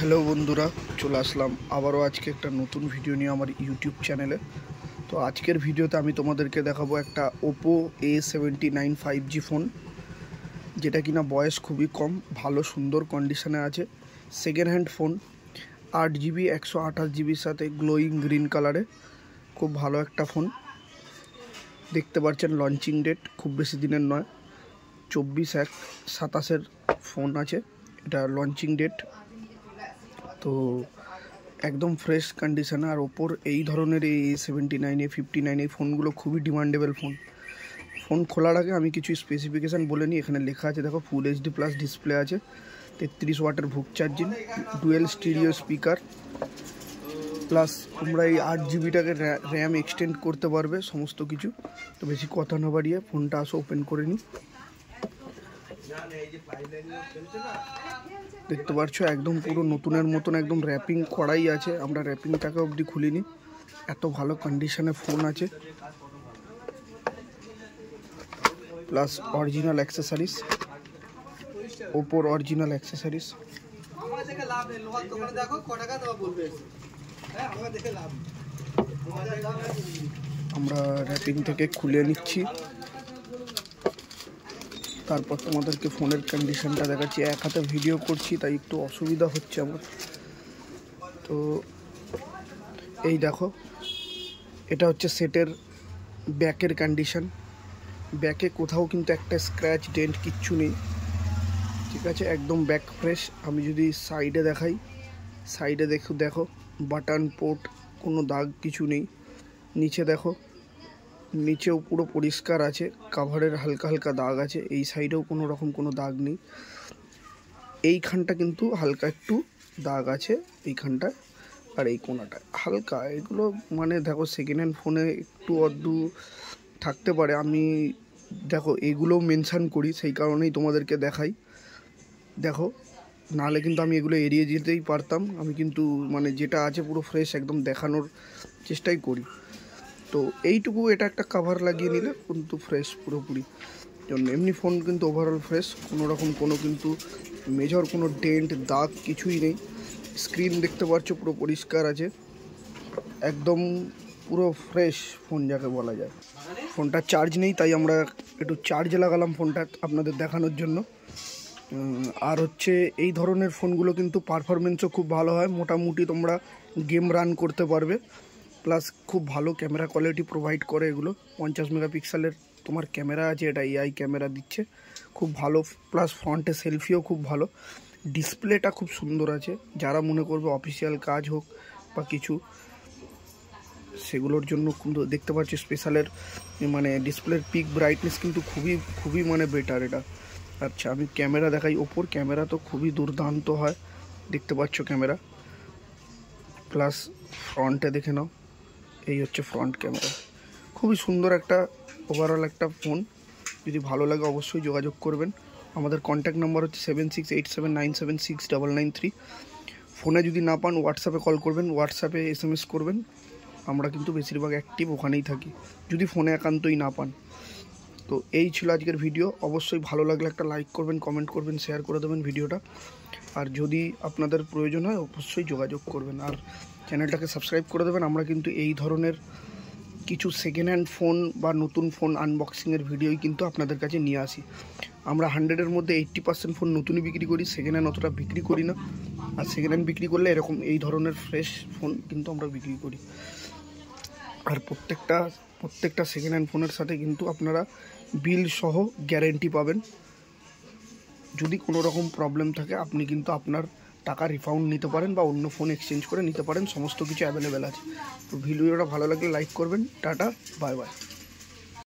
Hello বন্ধুরা, চলে আসলাম আবারও আজকে একটা নতুন ভিডিও নিয়ে আমার ইউটিউব চ্যানেলে। তো আজকের ভিডিওতে আমি তোমাদেরকে দেখাবো একটা ওপো A79 5G ফোন, যেটা কিনা বয়স খুবই কম, ভালো সুন্দর কন্ডিশনে আছে। সেকেন্ড হ্যান্ড ফোন, 8GB 128GBর সাথে গ্লোয়িং গ্রিন কালারে, খুব ভালো একটা ফোন। দেখতে পাচ্ছেন লঞ্চিং ডেট খুব বেশি দিনের নয়, 24/1/27 ফোন আছে এটা লঞ্চিং ডেট। তো একদম ফ্রেশ কন্ডিশনে। আর ওপোর এই ধরনের এই A79 A59 এই ফোনগুলো খুবই ডিমান্ডেবল ফোন খোলার আগে আমি কিছু স্পেসিফিকেশান বলে নিই। এখানে লেখা আছে, দেখো, ফুল HD+ ডিসপ্লে আছে, 33 ওয়াটের VOOC charging, dual stereo speaker, plus তোমরা এই 8GBটাকে র্যাম এক্সটেন্ড করতে পারবে, সমস্ত কিছু। তো বেশি কথা না বাড়িয়ে ফোনটা আসো ওপেন করে নিই। দেখতে পাচ্ছ একদম পুরো নতুনের মতন একদম র্যাপিং করাই আছে, আমরা র্যাপিংটাকে অবধি খুলিনি, এত ভালো কন্ডিশনে ফোন আছে। প্লাস অরিজিনাল অ্যাক্সেসরিজ, ওপোর অরিজিনাল অ্যাক্সেসরিজ। আমরা র্যাপিং থেকে খুলে নিচ্ছি, তারপর তোমাদেরকে ফোনের কন্ডিশনটা দেখাচ্ছি। এক হাতে ভিডিও করছি তাই একটু অসুবিধা হচ্ছে আমার। তো এই দেখো, এটা হচ্ছে সেটের ব্যাকের কন্ডিশন। ব্যাকে কোথাও কিন্তু একটা স্ক্র্যাচ ডেন্ট কিচ্ছু নেই, ঠিক আছে, একদম ব্যাক ফ্রেশ। আমি যদি সাইডে দেখাই, সাইডে দেখো বাটন পোর্ট কোনো দাগ কিছু নেই। নিচে দেখো, নিচেও পুরো পরিষ্কার আছে, কাভারের হালকা হালকা দাগ আছে, এই সাইডেও কোনো রকম কোনো দাগ নেই। এইখানটা কিন্তু হালকা একটু দাগ আছে এইখানটায়, আর এই কোনাটায় হালকা। এগুলো মানে দেখো সেকেন্ড হ্যান্ড ফোনে একটু অদ্দু থাকতে পারে, আমি দেখো এগুলোও মেনশান করি, সেই কারণেই তোমাদেরকে দেখাই। দেখো, নাহলে কিন্তু আমি এগুলো এড়িয়ে যেতেই পারতাম, আমি কিন্তু মানে যেটা আছে পুরো ফ্রেশ একদম দেখানোর চেষ্টাই করি। তো এইটুকু, এটা একটা কাভার লাগিয়ে নিলে কিন্তু ফ্রেশ পুরোপুরি জন্য। এমনি ফোন কিন্তু ওভারঅল ফ্রেশ, কোনো রকম কোনো কিন্তু মেজর কোনো ডেন্ট দাগ কিছুই নেই। স্ক্রিন দেখতে পাচ্ছ পুরো পরিষ্কার আছে, একদম পুরো ফ্রেশ ফোন যাকে বলা যায়। ফোনটা চার্জ নেই, তাই আমরা একটু চার্জ লাগালাম ফোনটা আপনাদের দেখানোর জন্য। আর হচ্ছে এই ধরনের ফোনগুলো কিন্তু পারফরমেন্সও খুব ভালো হয়, মোটামুটি তোমরা গেম রান করতে পারবে। প্লাস খুব ভালো ক্যামেরা কোয়ালিটি প্রোভাইড করে এগুলো, 50 মেগাপিক্সেলের তোমার ক্যামেরা আছে, এটা AI ক্যামেরা দিচ্ছে, খুব ভালো। প্লাস ফ্রন্টে সেলফিও খুব ভালো, ডিসপ্লেটা খুব সুন্দর আছে। যারা মনে করবে অফিসিয়াল কাজ হোক বা কিছু, সেগুলোর জন্য কিন্তু দেখতে পাচ্ছি স্পেশালের মানে ডিসপ্লের পিক ব্রাইটনেস কিন্তু খুবই মানে বেটার এটা। আচ্ছা, আমি ক্যামেরা দেখাই। ওপোর ক্যামেরা তো খুবই দুর্দান্ত হয়, দেখতে পাচ্ছ ক্যামেরা। প্লাস ফ্রন্টে দেখে নাও, এই হচ্ছে ফ্রন্ট ক্যামেরা, খুবই সুন্দর একটা ওভারঅল একটা ফোন। যদি ভালো লাগে অবশ্যই যোগাযোগ করবেন। আমাদের কন্ট্যাক্ট নাম্বার হচ্ছে 7687976993। ফোনে যদি না পান হোয়াটসঅ্যাপে কল করবেন, হোয়াটসঅ্যাপে SMS করবেন, আমরা কিন্তু বেশিরভাগ অ্যাক্টিভ ওখানেই থাকি যদি ফোনে একান্তই না পান। তো এই ছিল আজকের ভিডিও। অবশ্যই ভালো লাগলে একটা লাইক করবেন, কমেন্ট করবেন, শেয়ার করে দেবেন ভিডিওটা। আর যদি আপনাদের প্রয়োজন হয় অবশ্যই যোগাযোগ করবেন, আর চ্যানেলটাকে সাবস্ক্রাইব করে দেবেন। আমরা কিন্তু এই ধরনের কিছু সেকেন্ড হ্যান্ড ফোন বা নতুন ফোন আনবক্সিংয়ের ভিডিওই কিন্তু আপনাদের কাছে নিয়ে আসি। আমরা 100-এর মধ্যে 80% ফোন নতুনই বিক্রি করি, সেকেন্ড হ্যান্ড অতটা বিক্রি করি না। আর সেকেন্ড হ্যান্ড বিক্রি করলে এরকম এই ধরনের ফ্রেশ ফোন কিন্তু আমরা বিক্রি করি। আর প্রত্যেকটা সেকেন্ড হ্যান্ড ফোনের সাথে কিন্তু আপনারা বিল সহ গ্যারেন্টি পাবেন। যদি কোনো রকম প্রবলেম থাকে আপনি কিন্তু আপনার টাকা রিফাউন্ড নিতে পারেন বা অন্য ফোন এক্সচেঞ্জ করে নিতে পারেন, সমস্ত কিছু অ্যাভেলেবেল আছে। তো ভিডিওটা ভালো লাগলে লাইক করবেন। Tata, bye bye.